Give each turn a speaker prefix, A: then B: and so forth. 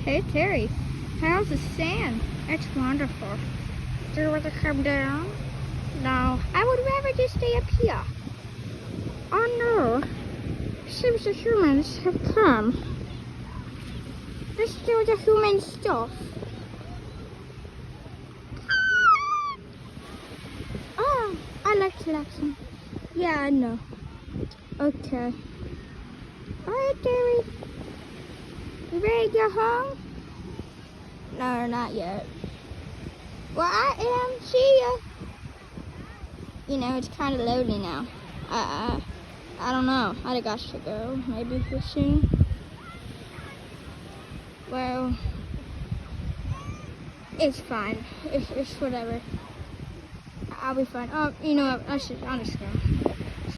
A: Hey Terry, how's the sand? It's wonderful. Do you want to come down? No, I would rather just stay up here. Oh no, seems the humans have come. Let's do the human stuff. Oh, I like relaxing. Yeah, I know. Okay. Alright, Terry. You ready to go home? No, not yet. Well, I am. See ya. You know, it's kind of lonely now. I don't know. I got to go. Maybe soon. Well, it's fine. It's whatever. I'll be fine. Oh, you know what? I'll just go.